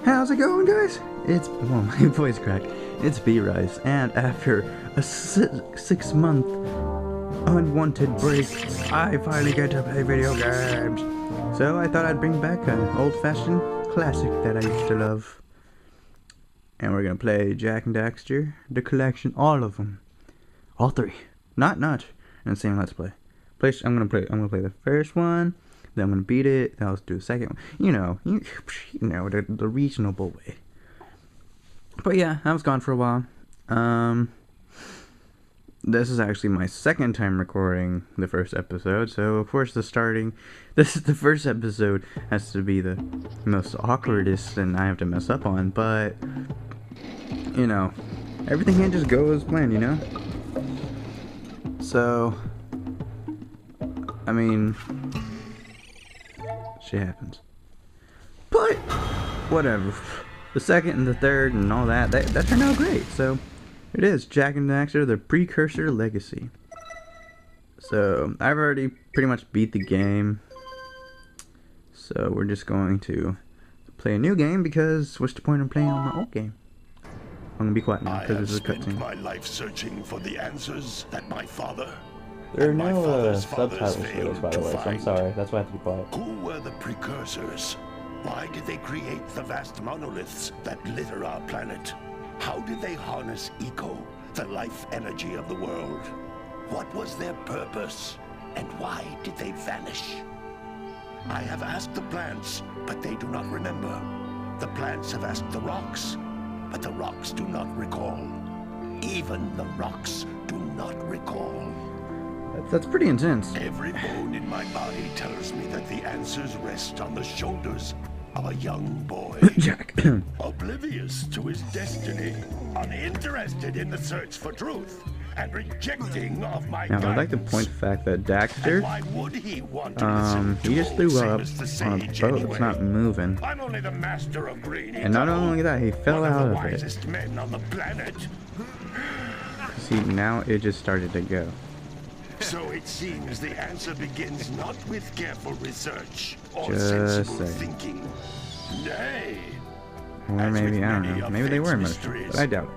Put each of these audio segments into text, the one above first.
How's it going, guys? It's, well, my voice cracked. It's B-Rice, and after a 6-month unwanted break, I finally get to play video games. So I thought I'd bring back an old-fashioned classic that I used to love. And we're gonna play Jak and Daxter, the collection, all of them. All 3. Not in the same Let's Play. I'm gonna play the first one, then I'm gonna beat it, then I'll do the second one. You know, the reasonable way. But yeah, I was gone for a while. This is actually my second time recording the first episode, so of course the first episode has to be the most awkwardest and I have to mess up on, but, you know, everything can't just go as planned, you know? So, I mean, shit happens. But, whatever. The second and the third and all that turned out great, so it is Jak and Daxter, the Precursor Legacy. So, I've already pretty much beat the game, so we're just going to play a new game because what's the point of playing on my old game? I'm gonna be quiet now because there's a cutscene. I have spent my life searching for the answers that my father There are no subtitles for this, by the way, so I'm sorry. That's why I have to be quiet. Who were the precursors? Why did they create the vast monoliths that litter our planet? How did they harness eco, the life energy of the world? What was their purpose? And why did they vanish? I have asked the plants, but they do not remember. The plants have asked the rocks, but the rocks do not recall. Even the rocks do not recall. That's pretty intense. Every bone in my body tells me that the answers rest on the shoulders of a young boy. Jak. Oblivious to his destiny, uninterested in the search for truth, and rejecting of my Now, guidance. I'd like to point the fact that Daxter, Why would he want to listen to he just old threw up famous the on a sage boat anyway? that's not moving. I'm only the master of green. And not only that, he fell one out of of the it. wisest men on the planet. See, now it just started to go. So it seems the answer begins not with careful research or Just sensible saying. thinking. Nay. Or as maybe, with I don't many know. of Maybe they fate's were mysteries, emotional, but I doubt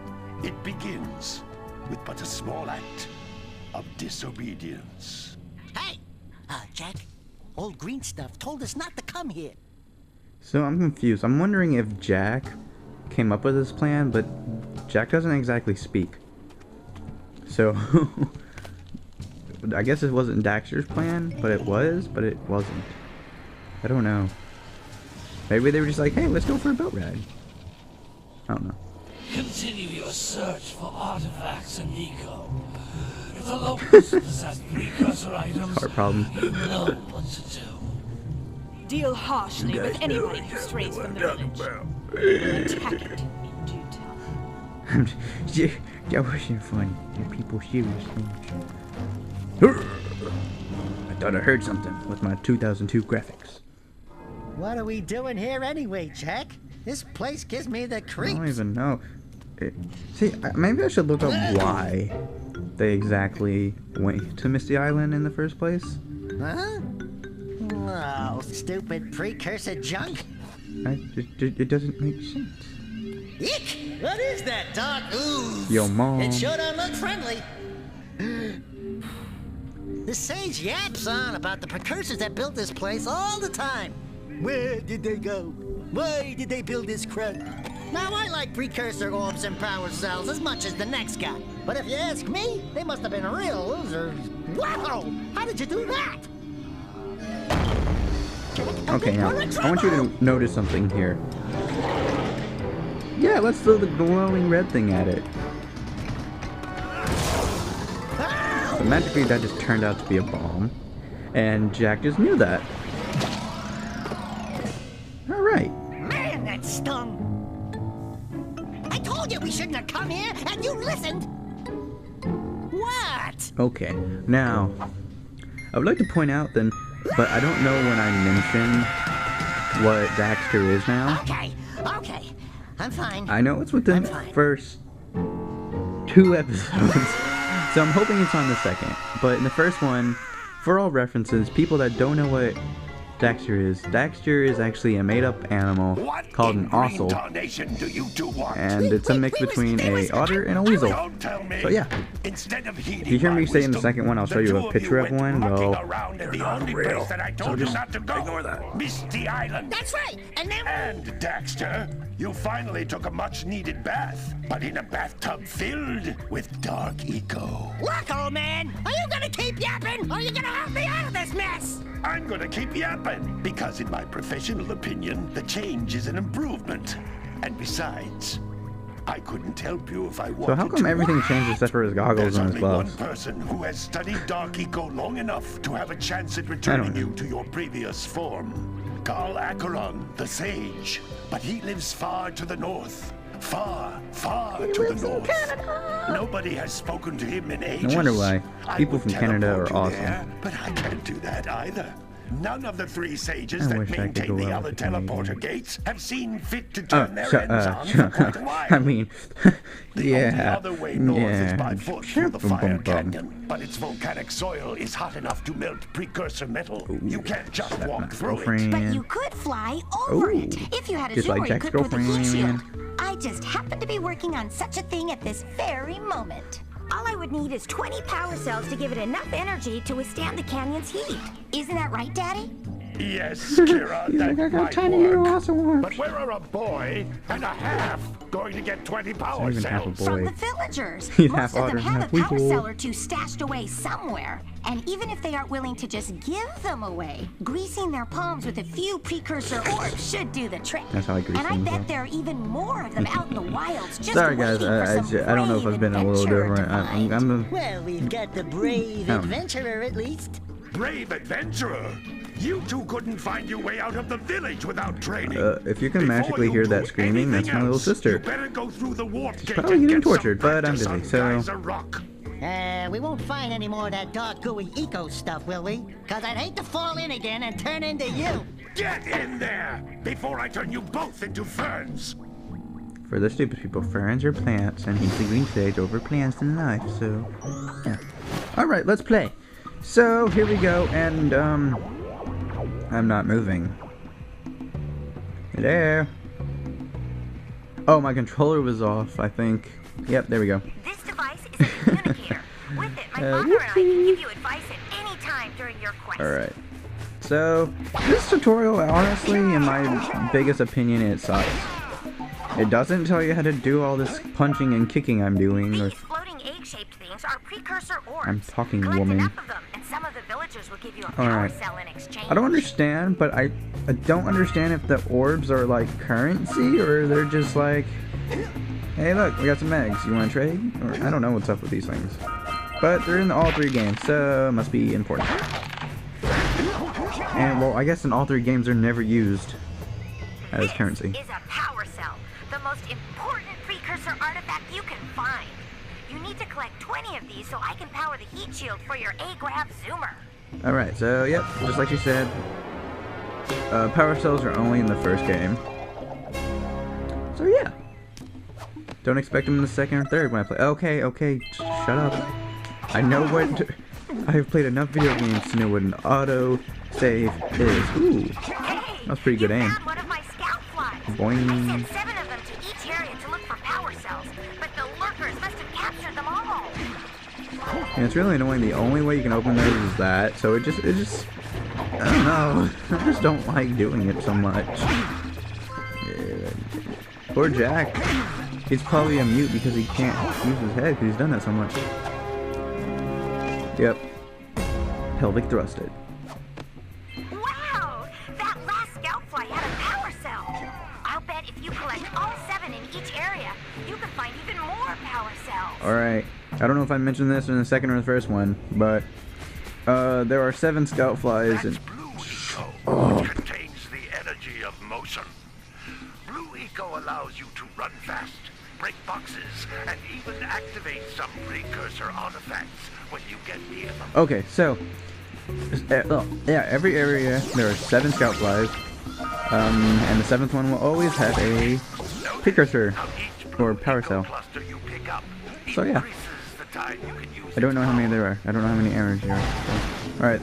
it. It begins with but a small act of disobedience. Hey! Jak, old green stuff told us not to come here. So I'm confused. I'm wondering if Jak came up with this plan, but Jak doesn't exactly speak. So, I guess it wasn't Daxter's plan, but it wasn't. I don't know. Maybe they were just like, hey, let's go for a boat ride. I don't know. Continue your search for artifacts and eco. If the locals possess precursor items, Heart problem. you know what to do. Deal harshly with anybody who strays from the village. We'll attack it in due time. That wasn't funny. You people serious things. I thought I heard something with my 2002 graphics. What are we doing here anyway, Jak? This place gives me the I creeps. don't even know. Maybe I should look up why they exactly went to Misty Island in the first place. Huh? Oh, stupid precursor junk. It doesn't make sense. Eek! What is that dark ooze? Yo, Mom. It sure don't look friendly. The sage yaps on about the precursors that built this place all the time. Where did they go? Why did they build this crud? Now, I like precursor orbs and power cells as much as the next guy. But if you ask me, they must have been real losers. Wow! How did you do that? Okay, now, I want you to notice something here. Yeah, let's throw the glowing red thing at it. So magically, that just turned out to be a bomb. And Jak just knew that. Alright. Man, that stung. I told you we shouldn't have come here, and you listened. What? Okay, now, I would like to point out then, but I don't know when I mentioned what Daxter is now. Okay. I'm fine. I know it's within the I'm fine. first 2 episodes, so I'm hoping it's on the second. But in the first one, for all references, people that don't know what Daxter is. Daxter is actually a made-up animal What called in an ossel, tarnation do you two want? and it's a mix between a otter and a weasel. Don't tell me. So yeah, Instead of heeding if you hear me my say in the wisdom, second one, I'll show the you two a of picture of went one. mucking Well, around in the only place that I told you not to go. Ignore that. Misty Island. That's right. And then And Daxter, you finally took a much-needed bath, but in a bathtub filled with dark eco. look, old man. Are you gonna keep yapping, or are you gonna help me out of this mess? I'm gonna keep yapping, because in my professional opinion, the change is an improvement. And besides, I couldn't help you if I wanted to. so how come everything changed except for his goggles There's and his only one gloves? person who has studied Dark Eco long enough to have a chance at returning you to your previous form. Carl Acheron, the Sage. But he lives far to the north. Far, far to the north. Nobody has spoken to him in ages. No wonder why. I People would from Canada teleport are you awesome. there, but I can't do that either. None of the three sages I that wish I could maintain go the out other with the Canadians. teleporter gates have seen fit to turn their Shut ends on for quite a while. I mean, The only yeah, other way north is by yeah. foot Sure, through the bum, fire bum, bum. canyon, but its volcanic soil is hot enough to melt precursor metal. You can't just That's walk my through it. girlfriend. But you could fly over Ooh. it. If you had a Just like zoomer, you Jack's could put the heat girlfriend. shield. I just happen to be working on such a thing at this very moment. All I would need is 20 power cells to give it enough energy to withstand the canyon's heat. Isn't that right, Daddy? Yes, Kira, He's that like, I got might tiny work. little awesome ones. But where are a boy and a half going to get 20 power Even half a cells? boy. From the villagers. He's Most half of them otter, have half a power weasel. cell or two stashed away somewhere. And even if they aren't willing to just give them away, greasing their palms with a few precursor orbs should do the trick. That's how I grease And I things bet up. there are even more of them out in the wilds just Sorry guys, waiting for some I don't know if brave I've been a little adventurer to different. find. I'm a, Well, we've got the brave Oh. adventurer at least. Brave adventurer! You two couldn't find your way out of the village without training. if you can Before magically you hear do that screaming, that's anything my little else, sister. You better go through the warp gate probably and getting get some tortured, but I'm practice busy, on so- Geyser Rock. We won't find any more of that dark gooey eco stuff, will we? Cause I'd hate to fall in again and turn into you. Get in there before I turn you both into ferns. For the stupid people, ferns are plants, and he's the green sage over plants in life, so, yeah. Alright, let's play. So, here we go, and, I'm not moving. Hello? Oh, my controller was off, I think. Yep, there we go. This device is a communicator. With it, my father and I can give you advice at any time during your quest. Alright. So, this tutorial, honestly, in my biggest opinion, it sucks. It doesn't tell you how to do all this punching and kicking I'm doing, or... These floating egg-shaped things are precursor orbs. I'm talking, Collect woman. enough of them, and some of the villagers will give you a power Alright. cell in exchange. I don't understand, but I don't understand if the orbs are like currency, or they're just like, hey look, we got some eggs, you wanna trade? Or I don't know what's up with these things. But they're in all three games, so it must be important. And well, I guess in all three games they're never used as currency. This is a power cell, the most important precursor artifact you can find. You need to collect 20 of these so I can power the heat shield for your A-Grab Zoomer. Alright, so yep, just like you said, power cells are only in the first game. So yeah. Don't expect them in the second or third when I play. Okay, shut up. I know what... I've played enough video games to know what an auto save is. Ooh, Hey, that's pretty good you aim. found one of my scout flies. Boing. I sent 7 of them to each area to look for power cells, but the lurkers must have captured them all. And it's really annoying. The only way you can open those is that. So it just, I don't know. I just don't like doing it so much. Yeah. Poor Jack. He's probably a mute because he can't use his head because he's done that so much. Yep. Pelvic thrusted. Wow! That last scout fly had a power cell. I'll bet if you collect all 7 in each area, you can find even more power cells. Alright. I don't know if I mentioned this in the second or the first one, but there are 7 scout flies and... Blue Eco, which contains the energy of motion. Blue Eco allows you to run fast, break boxes, and even activate some precursor artifacts when you get near them. Okay, so... yeah, every area there are 7 scout flies. And the 7th one will always have a precursor or power cell. So yeah. I don't know how many there are. I don't know how many errors there are. So. Alright.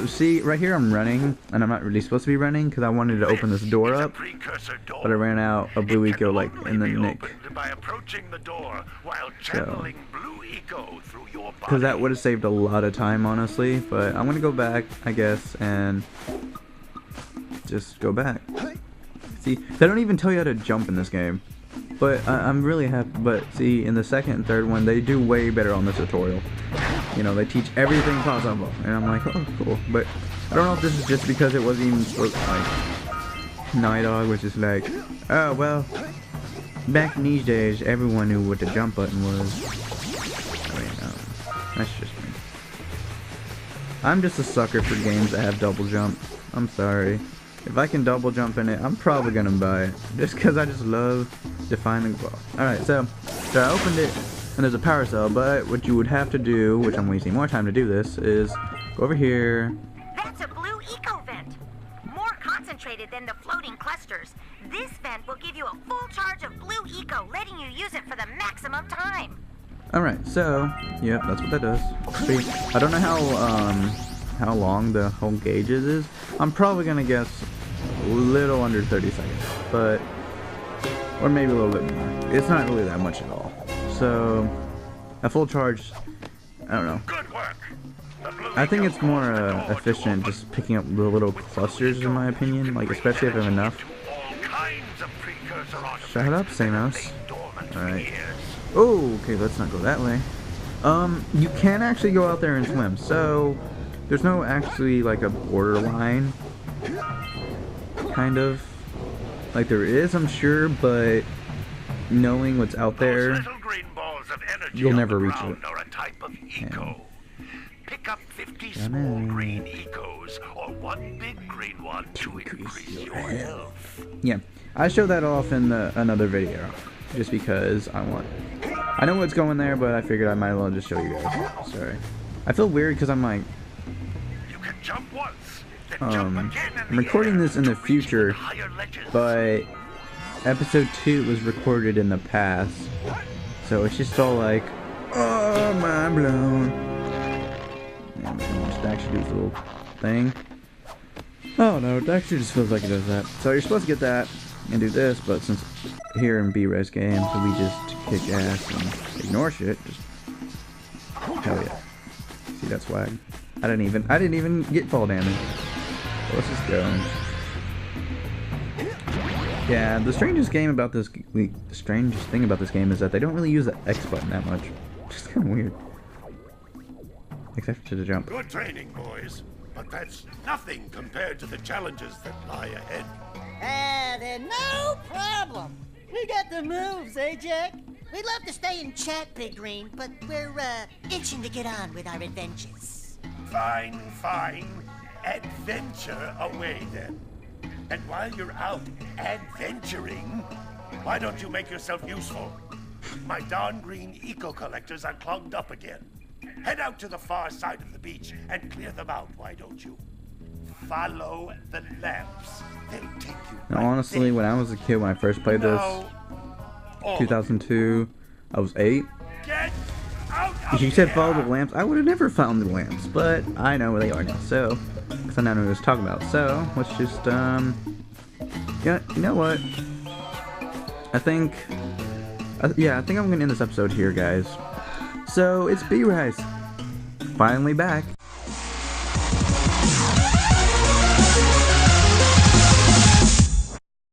See, right here I'm running, and I'm not really supposed to be running because I wanted to open this door up, but I ran out of blue eco like in the nick. By approaching the door while channeling blue eco through your body. Because that would have saved a lot of time, honestly. But I'm gonna go back, I guess, and just go back. See, they don't even tell you how to jump in this game. But I'm really happy. But see, in the second and third one, they do way better on this tutorial. You know, they teach everything possible, and I'm like, oh, cool. But I don't know if this is just because it wasn't even supposed to, like, Night Dog was just like, oh well. Back in these days, everyone knew what the jump button was. I mean, that's just me. I'm just a sucker for games that have double jump. I'm sorry. If I can double jump in it, I'm probably gonna buy it. Just because I just love defining the ball. Alright, so I opened it, and there's a power cell, but what you would have to do, which I'm wasting more time to do this, is go over here. That's a blue eco vent. More concentrated than the floating clusters. This vent will give you a full charge of blue eco, letting you use it for the maximum time. Alright, so, yep, that's what that does. See, I don't know how long the whole gauge is. I'm probably gonna guess a little under 30 seconds, but, or maybe a little bit more. It's not really that much at all. So, a full charge, I don't know. Good work. I think it's more efficient just picking up the little clusters, in my opinion, like, especially if I have enough. Shut up, Samus. Alright. Oh, okay, let's not go that way. You can actually go out there and swim, so there's no actually like a borderline, kind of. Like there is, I'm sure, but knowing what's out there, you'll never reach it. Yeah. Pick up 50 small green ecos or one big green one to increase your health. Yeah, I showed that off in another video, just because I know what's going there, but I figured I might as well just show you guys. Sorry. I feel weird because I'm like, you can jump once, then jump again I'm recording this in the future, but episode 2 was recorded in the past, so it's just all like, oh, mind blown. Yeah, Daxter does the little thing. Oh no, Daxter just feels like he does that. So you're supposed to get that and do this, but since here in BRiceGames we just kick ass and ignore shit, just hell yeah. See, that's why I didn't even get fall damage. So let's just go. Yeah, the strangest thing about this game is that they don't really use the X button that much. Just kind of weird. Except to the jump. Good training, boys, but that's nothing compared to the challenges that lie ahead. Then no problem. We got the moves, eh, Jak? We'd love to stay and chat, Big Green, but we're itching to get on with our adventures. Fine, fine. Adventure away then. And while you're out adventuring, why don't you make yourself useful? My darn green eco collectors are clogged up again. Head out to the far side of the beach and clear them out, why don't you? Follow the lamps. They'll take you. Now, honestly, when I was a kid, when I first played this, 2002, I was 8. Get out If you said follow the lamps, I would have never found the lamps, but I know where they are now, so, because I now know what I was talking about. So, let's just, yeah, you know what? I think I'm gonna end this episode here, guys. So, it's BRice, finally back.